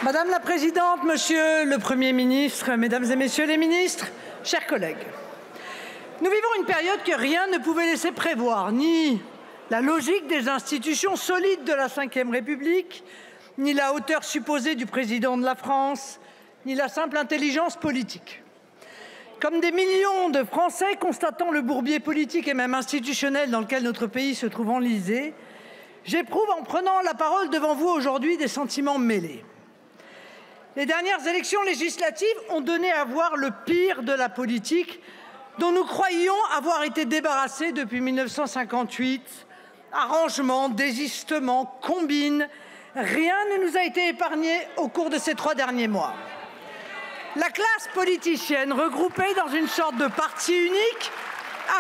Madame la Présidente, Monsieur le Premier ministre, Mesdames et Messieurs les ministres, chers collègues, nous vivons une période que rien ne pouvait laisser prévoir, ni la logique des institutions solides de la Ve République, ni la hauteur supposée du président de la France, ni la simple intelligence politique. Comme des millions de Français constatant le bourbier politique et même institutionnel dans lequel notre pays se trouve enlisé, j'éprouve en prenant la parole devant vous aujourd'hui des sentiments mêlés. Les dernières élections législatives ont donné à voir le pire de la politique dont nous croyions avoir été débarrassés depuis 1958. Arrangements, désistements, combines, rien ne nous a été épargné au cours de ces 3 derniers mois. La classe politicienne, regroupée dans une sorte de parti unique,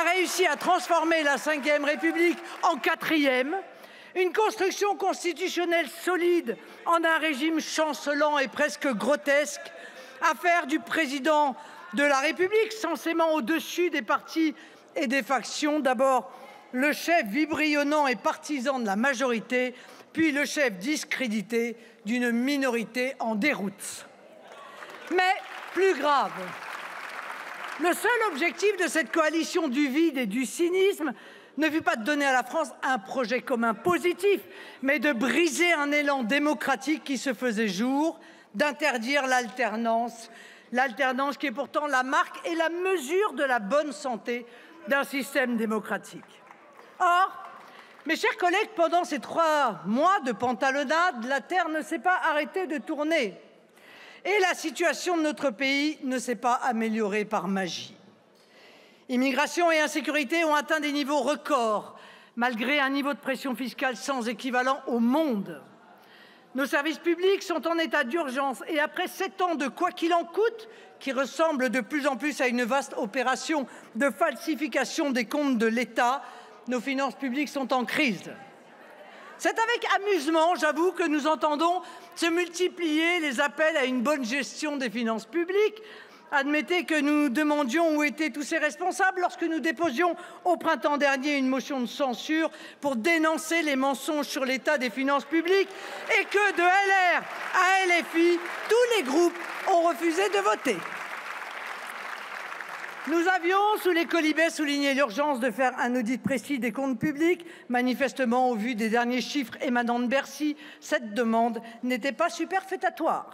a réussi à transformer la Ve République en 4e, une construction constitutionnelle solide en un régime chancelant et presque grotesque, à faire du président de la République, censément au-dessus des partis et des factions, d'abord le chef vibrionnant et partisan de la majorité, puis le chef discrédité d'une minorité en déroute. Mais plus grave, le seul objectif de cette coalition du vide et du cynisme ne fut pas de donner à la France un projet commun positif, mais de briser un élan démocratique qui se faisait jour, d'interdire l'alternance qui est pourtant la marque et la mesure de la bonne santé d'un système démocratique. Or, mes chers collègues, pendant ces 3 mois de pantalonnade, la Terre ne s'est pas arrêtée de tourner et la situation de notre pays ne s'est pas améliorée par magie. Immigration et insécurité ont atteint des niveaux records, malgré un niveau de pression fiscale sans équivalent au monde. Nos services publics sont en état d'urgence et après 7 ans de quoi qu'il en coûte, qui ressemble de plus en plus à une vaste opération de falsification des comptes de l'État, nos finances publiques sont en crise. C'est avec amusement, j'avoue, que nous entendons se multiplier les appels à une bonne gestion des finances publiques. Admettez que nous demandions où étaient tous ces responsables lorsque nous déposions au printemps dernier une motion de censure pour dénoncer les mensonges sur l'état des finances publiques et que de LR à LFI, tous les groupes ont refusé de voter. Nous avions, sous les quolibets, souligné l'urgence de faire un audit précis des comptes publics. Manifestement, au vu des derniers chiffres émanant de Bercy, cette demande n'était pas superfétatoire.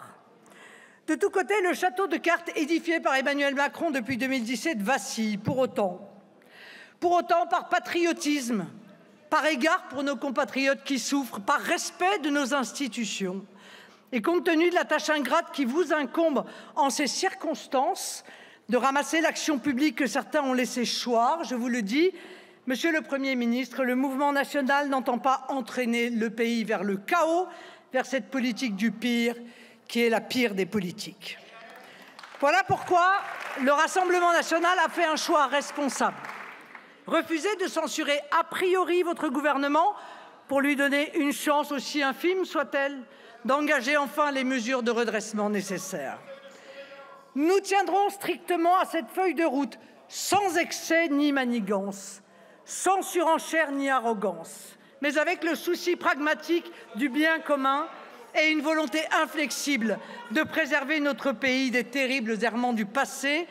De tous côtés, le château de cartes édifié par Emmanuel Macron depuis 2017 vacille. Pour autant, par patriotisme, par égard pour nos compatriotes qui souffrent, par respect de nos institutions, et compte tenu de la tâche ingrate qui vous incombe en ces circonstances, de ramasser l'action publique que certains ont laissé choir, je vous le dis, Monsieur le Premier ministre, le mouvement national n'entend pas entraîner le pays vers le chaos, vers cette politique du pire, qui est la pire des politiques. Voilà pourquoi le Rassemblement national a fait un choix responsable. Refuser de censurer a priori votre gouvernement pour lui donner une chance, aussi infime soit-elle, d'engager enfin les mesures de redressement nécessaires. Nous tiendrons strictement à cette feuille de route, sans excès ni manigance, sans surenchère ni arrogance, mais avec le souci pragmatique du bien commun et une volonté inflexible de préserver notre pays des terribles errements du passé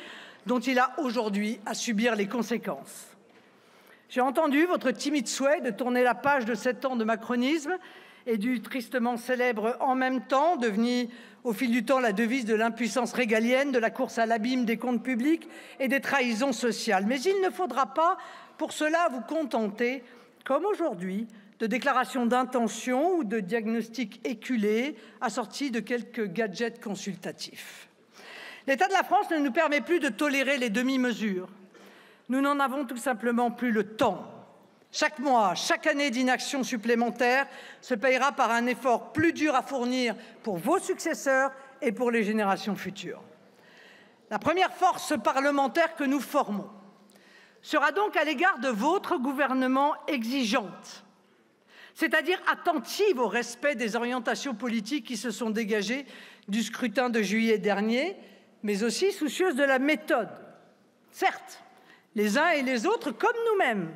dont il a aujourd'hui à subir les conséquences. J'ai entendu votre timide souhait de tourner la page de 7 ans de macronisme et du tristement célèbre « en même temps », devenu au fil du temps la devise de l'impuissance régalienne, de la course à l'abîme des comptes publics et des trahisons sociales. Mais il ne faudra pas pour cela vous contenter, comme aujourd'hui, de déclarations d'intention ou de diagnostics éculés assortis de quelques gadgets consultatifs. L'état de la France ne nous permet plus de tolérer les demi-mesures. Nous n'en avons tout simplement plus le temps. Chaque mois, chaque année d'inaction supplémentaire se payera par un effort plus dur à fournir pour vos successeurs et pour les générations futures. La première force parlementaire que nous formons sera donc à l'égard de votre gouvernement exigeante, c'est-à-dire attentive au respect des orientations politiques qui se sont dégagées du scrutin de juillet dernier, mais aussi soucieuse de la méthode. Certes, les uns et les autres, comme nous-mêmes,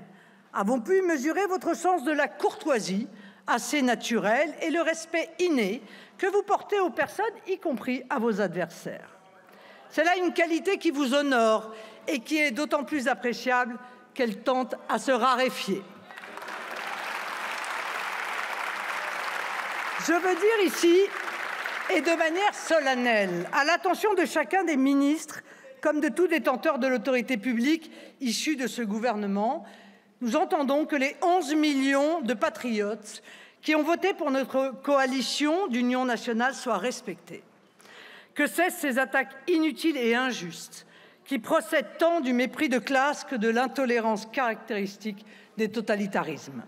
avons pu mesurer votre sens de la courtoisie assez naturel et le respect inné que vous portez aux personnes, y compris à vos adversaires. C'est là une qualité qui vous honore et qui est d'autant plus appréciable qu'elle tente à se raréfier. Je veux dire ici, et de manière solennelle, à l'attention de chacun des ministres, comme de tout détenteur de l'autorité publique issu de ce gouvernement, nous entendons que les 11 millions de patriotes qui ont voté pour notre coalition d'union nationale soient respectés. Que cessent ces attaques inutiles et injustes qui procèdent tant du mépris de classe que de l'intolérance caractéristique des totalitarismes.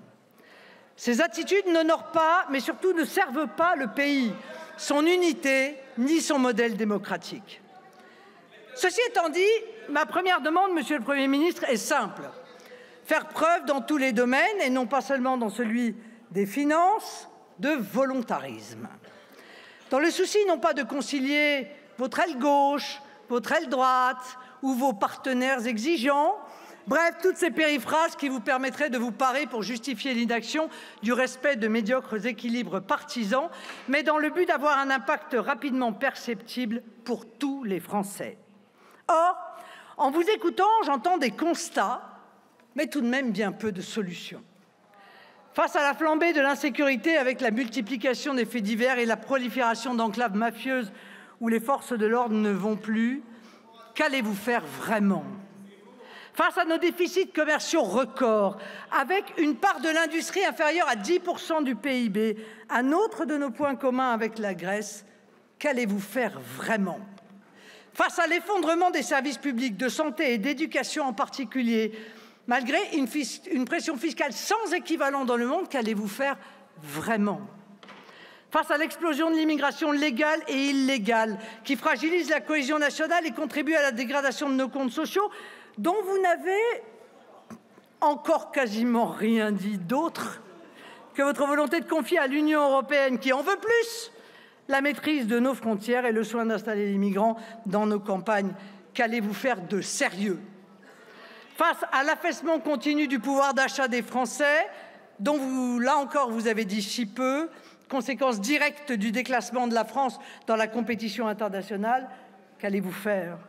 Ces attitudes n'honorent pas, mais surtout ne servent pas le pays, son unité, ni son modèle démocratique. Ceci étant dit, ma première demande, Monsieur le Premier ministre, est simple. Faire preuve dans tous les domaines, et non pas seulement dans celui des finances, de volontarisme. Dans le souci non pas de concilier votre aile gauche, votre aile droite ou vos partenaires exigeants, bref, toutes ces périphrases qui vous permettraient de vous parer pour justifier l'inaction du respect de médiocres équilibres partisans, mais dans le but d'avoir un impact rapidement perceptible pour tous les Français. Or, en vous écoutant, j'entends des constats, mais tout de même bien peu de solutions. Face à la flambée de l'insécurité avec la multiplication des faits divers et la prolifération d'enclaves mafieuses où les forces de l'ordre ne vont plus, qu'allez-vous faire vraiment ? Face à nos déficits commerciaux records, avec une part de l'industrie inférieure à 10% du PIB, un autre de nos points communs avec la Grèce, qu'allez-vous faire vraiment ? Face à l'effondrement des services publics de santé et d'éducation en particulier, malgré une pression fiscale sans équivalent dans le monde, qu'allez-vous faire vraiment ? Face à l'explosion de l'immigration légale et illégale qui fragilise la cohésion nationale et contribue à la dégradation de nos comptes sociaux, dont vous n'avez encore quasiment rien dit d'autre que votre volonté de confier à l'Union européenne, qui en veut plus, la maîtrise de nos frontières et le soin d'installer les migrants dans nos campagnes. Qu'allez-vous faire de sérieux ? Face à l'affaissement continu du pouvoir d'achat des Français, dont vous, là encore, vous avez dit si peu, conséquence directe du déclassement de la France dans la compétition internationale, qu'allez-vous faire ?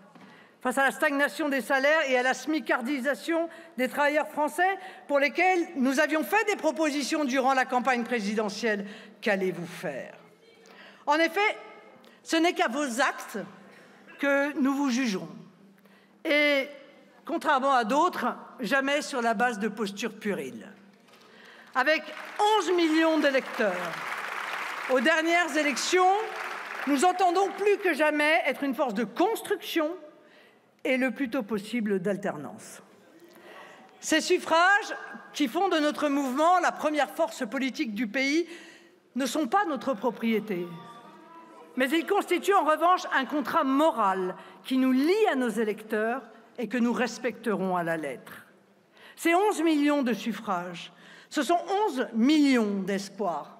Face à la stagnation des salaires et à la smicardisation des travailleurs français pour lesquels nous avions fait des propositions durant la campagne présidentielle, qu'allez-vous faire ? En effet, ce n'est qu'à vos actes que nous vous jugerons. Et, contrairement à d'autres, jamais sur la base de postures puériles. Avec 11 millions d'électeurs, aux dernières élections, nous entendons plus que jamais être une force de construction et le plus tôt possible d'alternance. Ces suffrages qui font de notre mouvement la première force politique du pays ne sont pas notre propriété, mais ils constituent en revanche un contrat moral qui nous lie à nos électeurs et que nous respecterons à la lettre. Ces 11 millions de suffrages, ce sont 11 millions d'espoirs,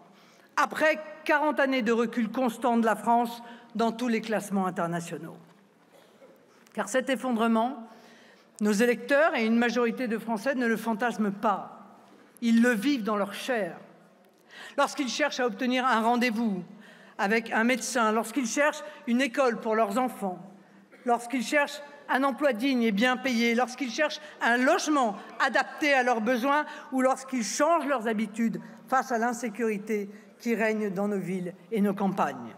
après 40 années de recul constant de la France dans tous les classements internationaux. Car cet effondrement, nos électeurs et une majorité de Français ne le fantasment pas. Ils le vivent dans leur chair. Lorsqu'ils cherchent à obtenir un rendez-vous avec un médecin, lorsqu'ils cherchent une école pour leurs enfants, lorsqu'ils cherchent un emploi digne et bien payé, lorsqu'ils cherchent un logement adapté à leurs besoins ou lorsqu'ils changent leurs habitudes face à l'insécurité qui règne dans nos villes et nos campagnes.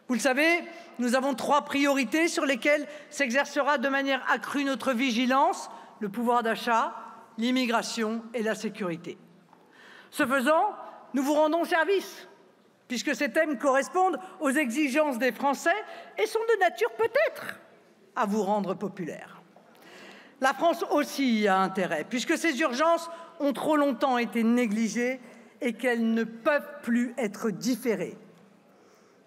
Vous le savez, nous avons 3 priorités sur lesquelles s'exercera de manière accrue notre vigilance: le pouvoir d'achat, l'immigration et la sécurité. Ce faisant, nous vous rendons service, puisque ces thèmes correspondent aux exigences des Français et sont de nature peut-être à vous rendre populaire. La France aussi y a intérêt, puisque ces urgences ont trop longtemps été négligées et qu'elles ne peuvent plus être différées.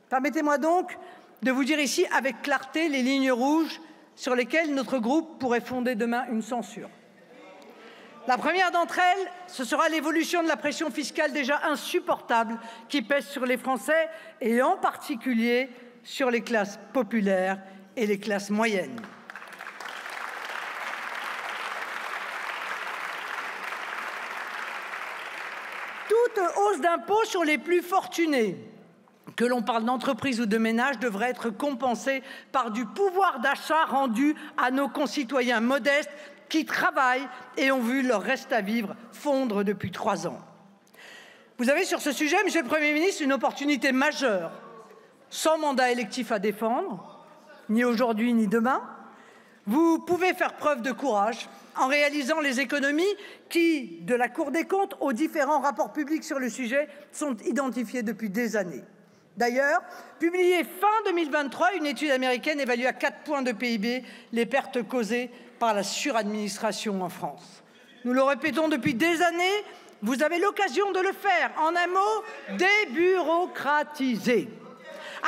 Permettez-moi donc de vous dire ici avec clarté les lignes rouges sur lesquelles notre groupe pourrait fonder demain une censure. La première d'entre elles, ce sera l'évolution de la pression fiscale déjà insupportable qui pèse sur les Français et en particulier sur les classes populaires et les classes moyennes. Tout hausse d'impôts sur les plus fortunés, que l'on parle d'entreprise ou de ménage, devrait être compensée par du pouvoir d'achat rendu à nos concitoyens modestes qui travaillent et ont vu leur reste à vivre fondre depuis 3 ans. Vous avez sur ce sujet, Monsieur le Premier ministre, une opportunité majeure, sans mandat électif à défendre, ni aujourd'hui ni demain. Vous pouvez faire preuve de courage en réalisant les économies qui, de la Cour des comptes aux différents rapports publics sur le sujet, sont identifiées depuis des années. D'ailleurs, publiée fin 2023, une étude américaine évalue à 4 points de PIB les pertes causées par la suradministration en France. Nous le répétons depuis des années, vous avez l'occasion de le faire. En un mot, débureaucratiser.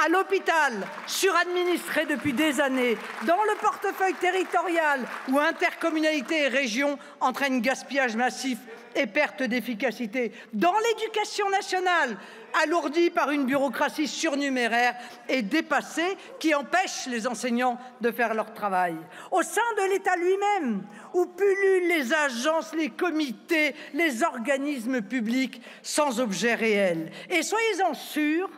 À l'hôpital, suradministré depuis des années, dans le portefeuille territorial où intercommunalité et région entraînent gaspillage massif et perte d'efficacité, dans l'éducation nationale, alourdie par une bureaucratie surnuméraire et dépassée qui empêche les enseignants de faire leur travail. Au sein de l'État lui-même, où pullulent les agences, les comités, les organismes publics sans objet réel. Et soyez-en sûrs,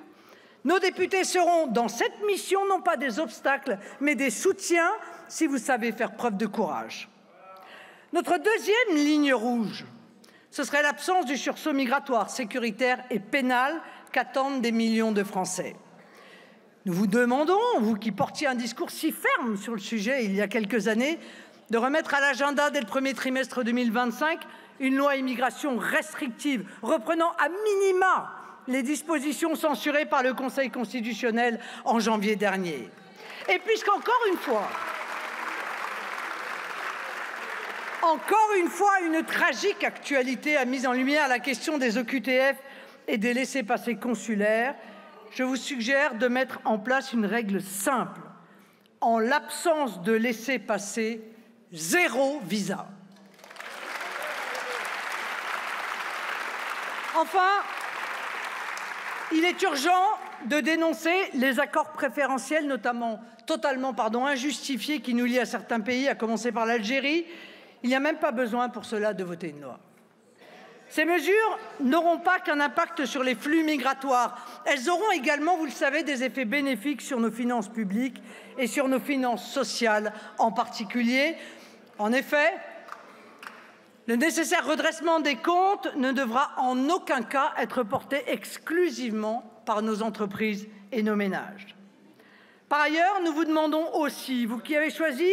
nos députés seront dans cette mission non pas des obstacles, mais des soutiens si vous savez faire preuve de courage. Notre deuxième ligne rouge, ce serait l'absence du sursaut migratoire, sécuritaire et pénal qu'attendent des millions de Français. Nous vous demandons, vous qui portiez un discours si ferme sur le sujet il y a quelques années, de remettre à l'agenda dès le premier trimestre 2025 une loi immigration restrictive, reprenant à minima les dispositions censurées par le Conseil constitutionnel en janvier dernier. Et puisqu'encore une fois, une tragique actualité a mis en lumière la question des OQTF et des laissez-passer consulaires, je vous suggère de mettre en place une règle simple. En l'absence de laissez-passer, 0 visa. Enfin, il est urgent de dénoncer les accords préférentiels, totalement injustifiés, qui nous lient à certains pays, à commencer par l'Algérie. Il n'y a même pas besoin pour cela de voter une loi. Ces mesures n'auront pas qu'un impact sur les flux migratoires. Elles auront également, vous le savez, des effets bénéfiques sur nos finances publiques et sur nos finances sociales en particulier. En effet, le nécessaire redressement des comptes ne devra en aucun cas être porté exclusivement par nos entreprises et nos ménages. Par ailleurs, nous vous demandons aussi, vous qui avez choisi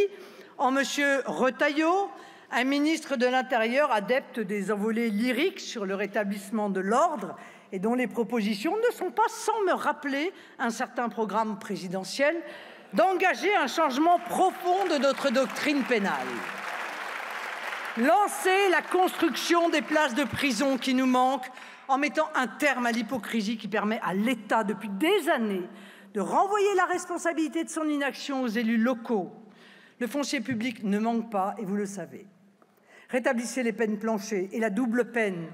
en M. Retailleau, un ministre de l'Intérieur adepte des envolées lyriques sur le rétablissement de l'ordre et dont les propositions ne sont pas sans me rappeler un certain programme présidentiel, d'engager un changement profond de notre doctrine pénale. Lancer la construction des places de prison qui nous manquent en mettant un terme à l'hypocrisie qui permet à l'État, depuis des années, de renvoyer la responsabilité de son inaction aux élus locaux. Le foncier public ne manque pas, et vous le savez. Rétablissez les peines planchers et la double peine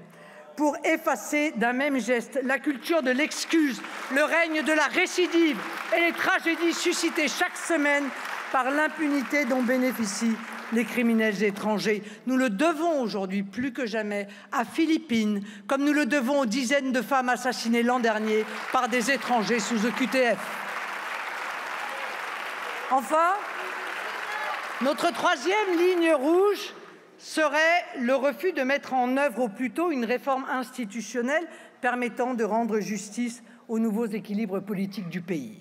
pour effacer d'un même geste la culture de l'excuse, le règne de la récidive et les tragédies suscitées chaque semaine par l'impunité dont bénéficient les criminels étrangers. Nous le devons aujourd'hui plus que jamais à Philippines, comme nous le devons aux dizaines de femmes assassinées l'an dernier par des étrangers sous OQTF. Enfin, notre troisième ligne rouge serait le refus de mettre en œuvre au plus tôt une réforme institutionnelle permettant de rendre justice aux nouveaux équilibres politiques du pays.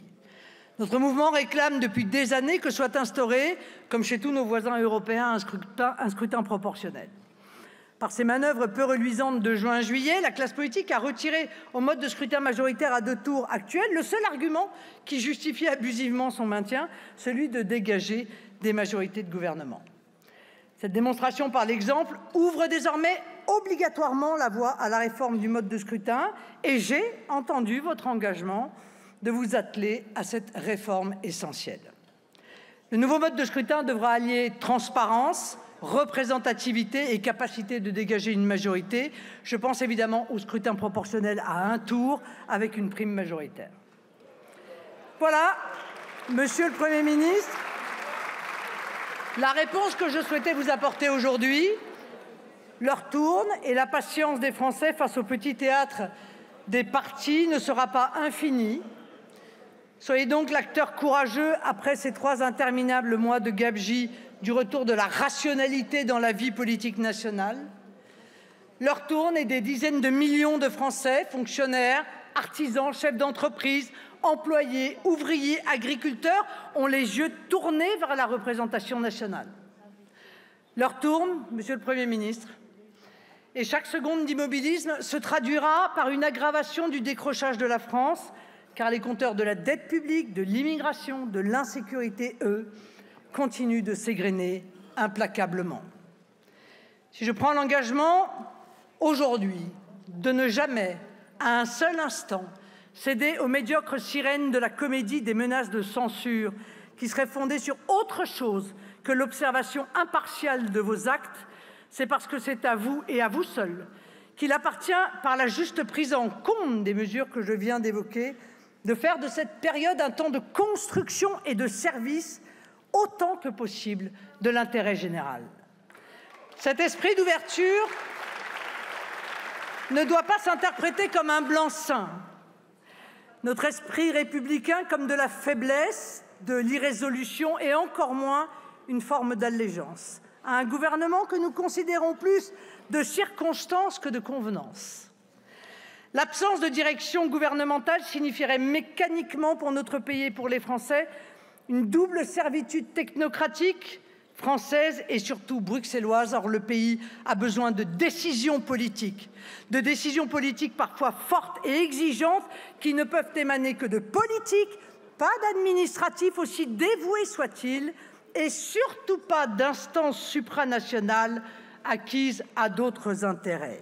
Notre mouvement réclame depuis des années que soit instauré, comme chez tous nos voisins européens, un scrutin proportionnel. Par ces manœuvres peu reluisantes de juin-juillet, la classe politique a retiré au mode de scrutin majoritaire à 2 tours actuel le seul argument qui justifie abusivement son maintien, celui de dégager des majorités de gouvernement. Cette démonstration par l'exemple ouvre désormais obligatoirement la voie à la réforme du mode de scrutin et j'ai entendu votre engagement de vous atteler à cette réforme essentielle. Le nouveau mode de scrutin devra allier transparence, représentativité et capacité de dégager une majorité. Je pense évidemment au scrutin proportionnel à 1 tour avec une prime majoritaire. Voilà, Monsieur le Premier ministre, la réponse que je souhaitais vous apporter aujourd'hui. L'heure tourne et la patience des Français face au petit théâtre des partis ne sera pas infinie. Soyez donc l'acteur courageux après ces 3 interminables mois de gabegie du retour de la rationalité dans la vie politique nationale. L'heure tourne et des dizaines de millions de Français, fonctionnaires, artisans, chefs d'entreprise, employés, ouvriers, agriculteurs, ont les yeux tournés vers la représentation nationale. L'heure tourne, Monsieur le Premier ministre, et chaque seconde d'immobilisme se traduira par une aggravation du décrochage de la France, car les compteurs de la dette publique, de l'immigration, de l'insécurité, eux, continuent de s'égrener implacablement. Si je prends l'engagement aujourd'hui de ne jamais, à un seul instant, céder aux médiocres sirènes de la comédie des menaces de censure qui seraient fondées sur autre chose que l'observation impartiale de vos actes, c'est parce que c'est à vous et à vous seuls qu'il appartient, par la juste prise en compte des mesures que je viens d'évoquer, de faire de cette période un temps de construction et de service autant que possible de l'intérêt général. Cet esprit d'ouverture ne doit pas s'interpréter comme un blanc-seing. Notre esprit républicain comme de la faiblesse, de l'irrésolution et encore moins une forme d'allégeance à un gouvernement que nous considérons plus de circonstance que de convenance. L'absence de direction gouvernementale signifierait mécaniquement pour notre pays et pour les Français une double servitude technocratique, française et surtout bruxelloise. Or, le pays a besoin de décisions politiques parfois fortes et exigeantes qui ne peuvent émaner que de politiques, pas d'administratifs aussi dévoués soient-ils, et surtout pas d'instances supranationales acquises à d'autres intérêts.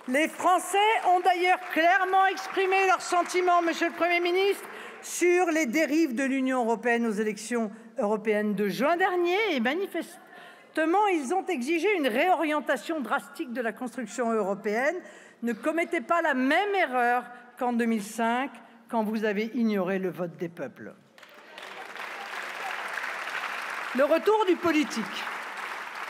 Les Français ont d'ailleurs clairement exprimé leurs sentiments, Monsieur le Premier ministre, sur les dérives de l'Union européenne aux élections européennes de juin dernier et manifestement, ils ont exigé une réorientation drastique de la construction européenne. Ne commettez pas la même erreur qu'en 2005, quand vous avez ignoré le vote des peuples. Le retour du politique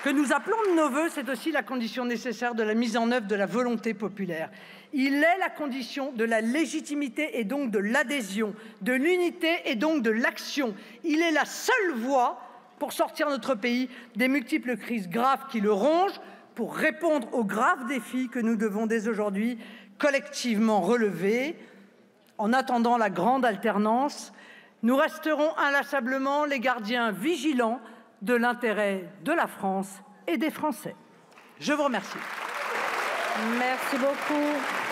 que nous appelons de nos vœux, c'est aussi la condition nécessaire de la mise en œuvre de la volonté populaire. Il est la condition de la légitimité et donc de l'adhésion, de l'unité et donc de l'action. Il est la seule voie pour sortir notre pays des multiples crises graves qui le rongent, pour répondre aux graves défis que nous devons dès aujourd'hui collectivement relever. En attendant la grande alternance, nous resterons inlassablement les gardiens vigilants de l'intérêt de la France et des Français. Je vous remercie. Merci beaucoup.